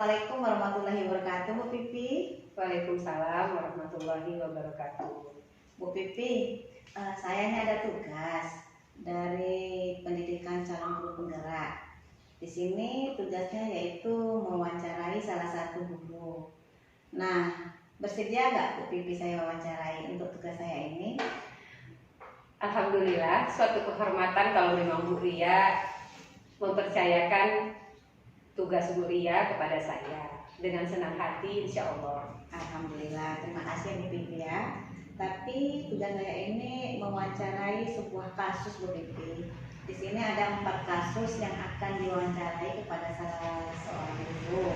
Assalamualaikum warahmatullahi wabarakatuh, Bu Pipi. Waalaikumsalam warahmatullahi wabarakatuh. Bu Pipi, saya ini ada tugas dari pendidikan calon guru penggerak. Di sini tugasnya yaitu mewawancarai salah satu guru. Nah, bersedia nggak Bu Pipi saya wawancarai untuk tugas saya ini? Alhamdulillah, suatu kehormatan kalau memang Bu Ria mempercayakan tugas Bu Ria kepada saya. Dengan senang hati, insya Allah. Alhamdulillah, terima kasih Bu Pipi ya. Tapi tugas saya ini mewawancarai sebuah kasus Bu Pipi. Di sini ada 4 kasus yang akan diwawancarai kepada salah seorang guru.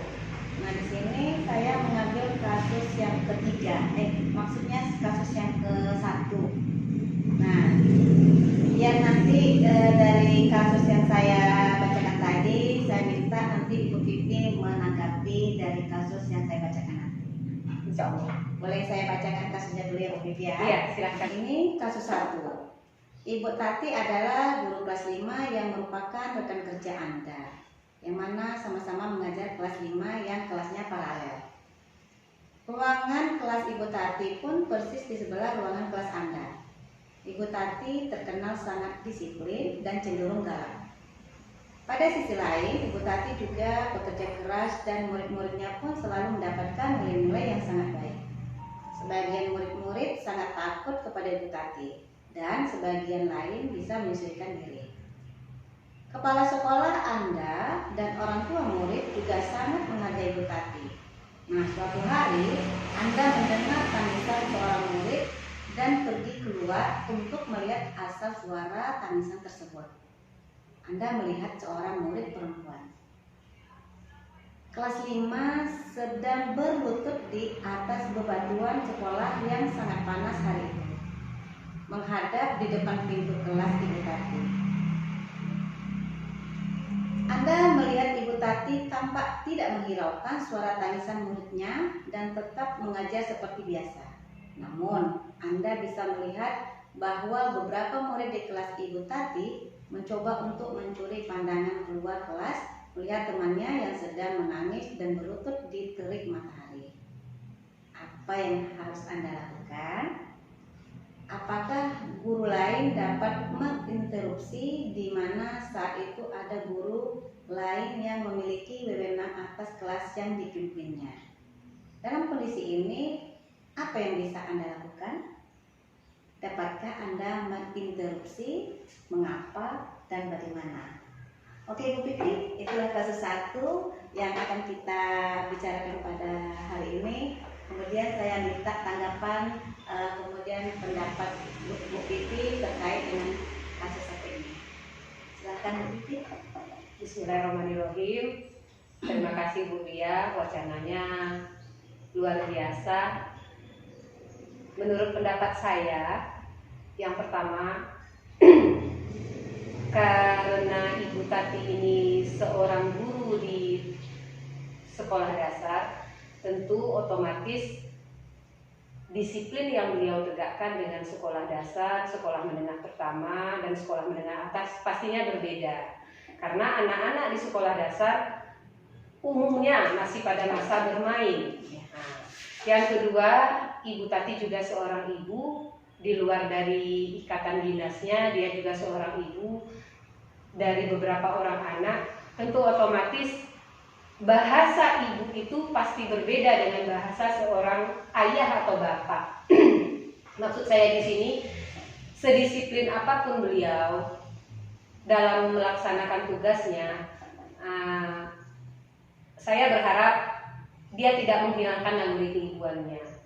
Nah, di sini saya mengambil kasus yang ketiga, maksudnya kasus yang ke-1. Nah, biar nanti dari kasus yang saya bacakan tadi, saya minta nanti Ibu Pipi menanggapi dari kasus yang saya bacakan nanti. Insya Allah. Boleh saya bacakan kasusnya dulu ya Bu Pipi ya? Iya, silahkan. Ini kasus 1. Ibu Tati adalah guru kelas 5 yang merupakan rekan kerja Anda, yang mana sama-sama mengajar kelas 5 yang kelasnya paralel. Ruangan kelas Ibu Tati pun persis di sebelah ruangan kelas Anda. Ibu Tati terkenal sangat disiplin dan cenderung galak. Pada sisi lain, Ibu Tati juga bekerja keras dan murid-muridnya pun selalu mendapatkan nilai-nilai yang sangat baik. Sebagian murid-murid sangat takut kepada Ibu Tati dan sebagian lain bisa menyesuaikan diri. Kepala sekolah Anda dan orang tua murid juga sangat menghargai Ibu Tati. Nah, suatu hari Anda mendengar tangisan seorang murid dan pergi keluar untuk melihat asal suara tangisan tersebut. Anda melihat seorang murid perempuan kelas 5 sedang berlutut di atas bebatuan sekolah yang sangat panas hari itu, menghadap di depan pintu kelas Ibu Tati. Anda melihat Ibu Tati tampak tidak menghiraukan suara tangisan muridnya dan tetap mengajar seperti biasa. Namun, Anda bisa melihat bahwa beberapa murid di kelas Ibu Tati mencoba untuk mencuri pandangan keluar kelas melihat temannya yang sedang menangis dan berlutut di terik matahari. Apa yang harus Anda lakukan? Apakah guru lain dapat menginterupsi di mana saat itu ada guru lain yang memiliki wewenang atas kelas yang dipimpinnya? Dalam kondisi ini, apa yang bisa Anda lakukan? Dapatkah Anda menginterupsi? Mengapa dan bagaimana? Oke Bu Pipi, itulah kasus 1 yang akan kita bicarakan pada hari ini. Kemudian saya minta tanggapan, kemudian pendapat Bu Pipi terkait dengan kasus 1 ini. Silakan Bu Pipi. Bismillahirrahmanirrahim. Terima kasih Bu Ria, wacananya luar biasa. Menurut pendapat saya, yang pertama, karena Ibu Tati ini seorang guru di sekolah dasar, tentu otomatis disiplin yang beliau tegakkan dengan sekolah dasar, sekolah menengah pertama, dan sekolah menengah atas pastinya berbeda. Karena anak-anak di sekolah dasar umumnya masih pada masa bermain. Yang kedua, Ibu Tati juga seorang ibu. Di luar dari ikatan dinasnya, dia juga seorang ibu dari beberapa orang anak. Tentu otomatis bahasa ibu itu pasti berbeda dengan bahasa seorang ayah atau bapak. Maksud saya di sini, sedisiplin apapun beliau dalam melaksanakan tugasnya, saya berharap dia tidak menghilangkan naluri keibuannya.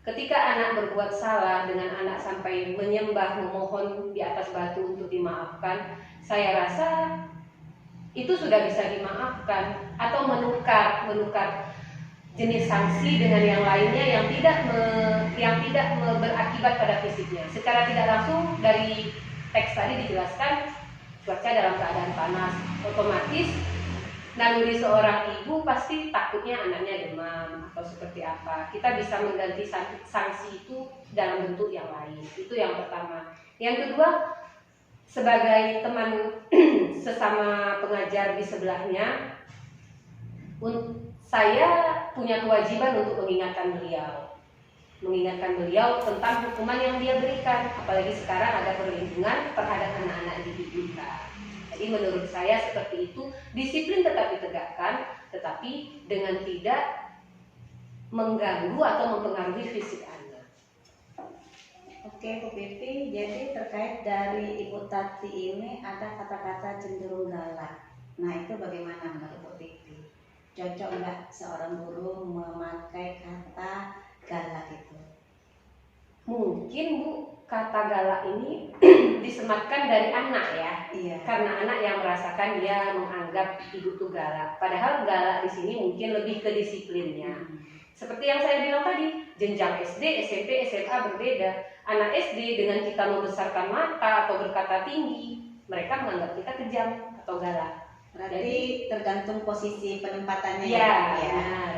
Ketika anak berbuat salah dengan anak sampai menyembah, memohon di atas batu untuk dimaafkan, saya rasa itu sudah bisa dimaafkan, atau menukar jenis sanksi dengan yang lainnya yang tidak berakibat pada fisiknya. Secara tidak langsung dari teks tadi dijelaskan cuaca dalam keadaan panas, otomatis naluri seorang ibu pasti takutnya anaknya demam atau seperti apa. Kita bisa mengganti sanksi itu dalam bentuk yang lain. Itu yang pertama. Yang kedua, sebagai teman sesama pengajar di sebelahnya, saya punya kewajiban untuk mengingatkan beliau tentang hukuman yang dia berikan, apalagi sekarang ada perlindungan terhadap anak-anak didik kita. Jadi menurut saya seperti itu, disiplin tetap ditegakkan, tetapi dengan tidak mengganggu atau mempengaruhi fisik anak. Oke, Bu Pipi, jadi terkait dari Ibu Tati ini ada kata-kata cenderung galak. Nah, itu bagaimana menurut Bu Pipi? Cocok nggak seorang guru memakai kata galak itu? Mungkin Bu, kata galak ini disematkan dari anak ya. Iya. Karena anak yang merasakan dia menganggap ibu tuh galak. Padahal galak di sini mungkin lebih ke disiplinnya. Seperti yang saya bilang tadi, jenjang SD, SMP, SMA berbeda. Anak SD dengan kita membesarkan mata atau berkata tinggi, mereka menganggap kita kejam atau galak. Berarti tergantung posisi penempatannya ya. Benar.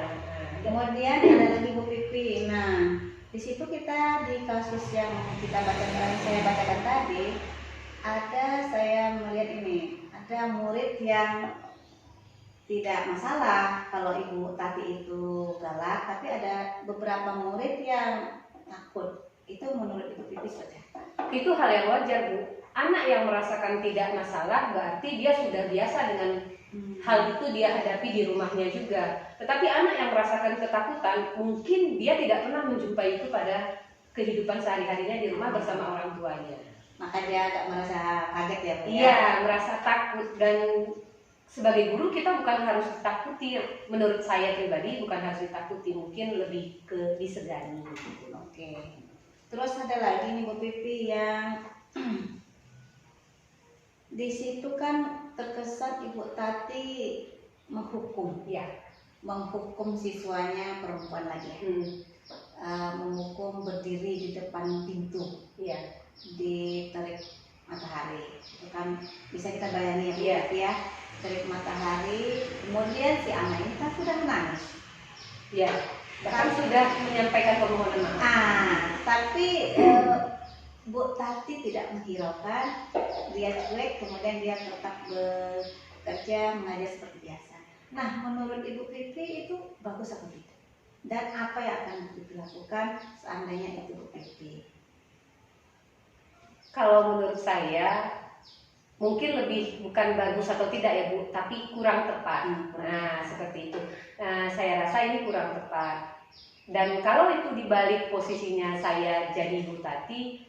Kemudian ada lagi Bu Pipi. Nah, di situ kita di kasus yang saya bacakan tadi, saya melihat ini, ada murid yang tidak masalah kalau Ibu Tati itu galak, tapi ada beberapa murid yang takut. Itu menurut Ibu Pipi seperti apa? Itu hal yang wajar, Bu. Anak yang merasakan tidak masalah berarti dia sudah biasa dengan hal itu dia hadapi di rumahnya juga. Tetapi anak yang merasakan ketakutan, mungkin dia tidak pernah menjumpai itu pada kehidupan sehari-harinya di rumah bersama orang tuanya. Maka dia agak merasa kaget ya, Bu? Iya, merasa takut. Dan sebagai guru kita bukan harus ditakuti. Menurut saya pribadi bukan harus ditakuti, mungkin lebih ke disegani. Oke. Terus ada lagi nih Bu Pipi yang di situ kan terkesan Ibu Tati menghukum, ya, menghukum siswanya perempuan lagi, menghukum berdiri di depan pintu, ya, di terik matahari. Itu kan bisa kita bayangin ya, Bu, ya, terik matahari. Kemudian si anak ini kan sudah menangis, ya, bahkan sudah menyampaikan permohonan maaf. Tapi Bu Tati tidak menghiraukan, dia cuek, kemudian dia tetap bekerja mengajar seperti biasa. Nah, menurut Ibu Pipi itu bagus atau tidak? Dan apa yang akan dilakukan seandainya itu Bu Pipi? Kalau menurut saya mungkin lebih bukan bagus atau tidak ya Bu, tapi kurang tepat. Nah, seperti itu. Nah, saya rasa ini kurang tepat. Dan kalau itu dibalik posisinya saya jadi Bu Tati,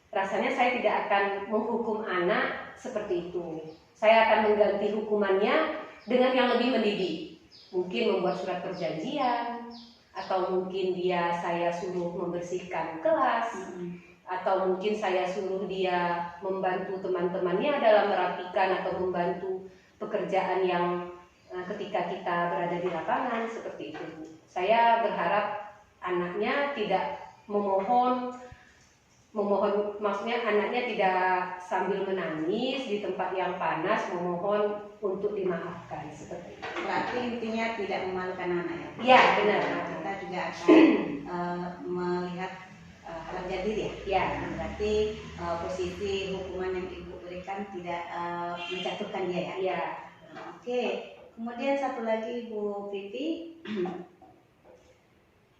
rasanya saya tidak akan menghukum anak seperti itu. Saya akan mengganti hukumannya dengan yang lebih mendidik. Mungkin membuat surat perjanjian, atau mungkin saya suruh membersihkan kelas, atau mungkin saya suruh dia membantu teman-temannya dalam merapikan atau membantu pekerjaan yang ketika kita berada di lapangan, seperti itu. Saya berharap anaknya tidak memohon, maksudnya anaknya tidak sambil menangis di tempat yang panas memohon untuk dimaafkan, seperti itu. Berarti intinya tidak memalukan anak ya? Iya, benar. Kita juga akan melihat harga diri ya? Ya. Berarti posisi hukuman yang Ibu berikan tidak menjatuhkan dia ya? Iya. Oke, kemudian satu lagi Bu Pipi,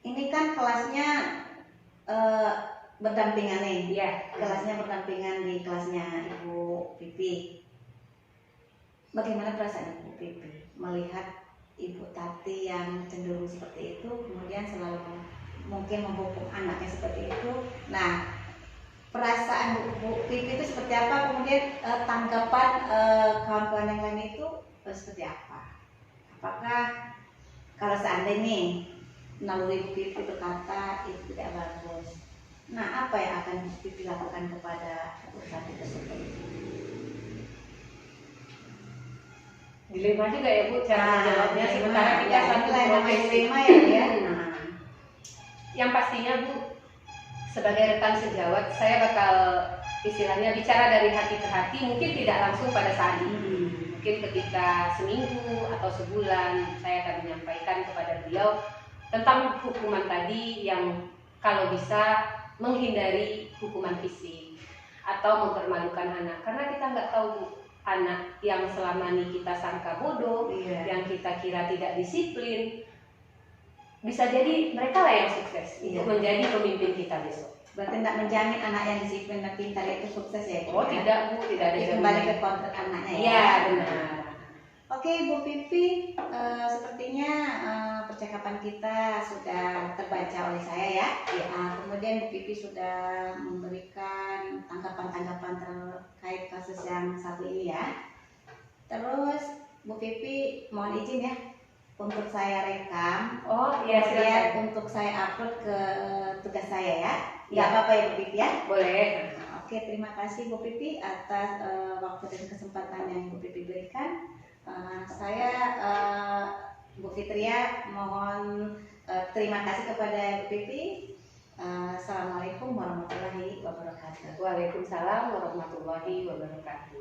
ini kan kelasnya berdampingan nih, ya. Kelasnya berdampingan di kelasnya Ibu Pipi. Bagaimana perasaan Ibu Pipi melihat Ibu Tati yang cenderung seperti itu, kemudian selalu mungkin menghukum anaknya seperti itu? Nah, perasaan Bu Pipi itu seperti apa? Kemudian tanggapan kawan-kawan yang lain itu seperti apa? Apakah kalau seandainya melalui Bu Pipi berkata itu tidak bagus, nah apa yang akan Bu Pipi lakukan kepada Bu Tati tersebut? Dilema juga ya Bu cara menjawabnya, sementara kita satu dilema ya. Yang pastinya Bu, sebagai rekan sejawat, saya bakal istilahnya bicara dari hati ke hati, mungkin tidak langsung pada saat ini. Mungkin ketika seminggu atau sebulan saya akan menyampaikan kepada beliau tentang hukuman tadi yang kalau bisa menghindari hukuman fisik atau mempermalukan anak, karena kita nggak tahu Bu, anak yang selama ini kita sangka bodoh, yang kita kira tidak disiplin, bisa jadi mereka lah yang sukses Iya. untuk menjadi pemimpin kita besok. Berarti tidak menjamin anak yang disiplin dan pintar itu sukses ya Bu? Oh ya? tidak Bu, tidak ada Jadi kembali ke jaminan. kontrak anaknya ya. Iya benar. Oke Bu Pipi, sepertinya percakapan kita sudah terbaca oleh saya ya. Iya. Kemudian Bu Pipi sudah memberikan tanggapan-tanggapan terkait kasus yang satu ini ya. Terus Bu Pipi mohon izin ya untuk saya rekam, Oh iya kemudian silakan. untuk saya upload ke tugas saya ya. Iya. Nggak apa-apa ya Bu Pipi ya. Boleh. Oke, terima kasih Bu Pipi atas waktu dan kesempatan yang Bu Pipi berikan. Saya Bu Fitria mohon terima kasih kepada Bu Pipi. Assalamualaikum warahmatullahi wabarakatuh. Waalaikumsalam warahmatullahi wabarakatuh.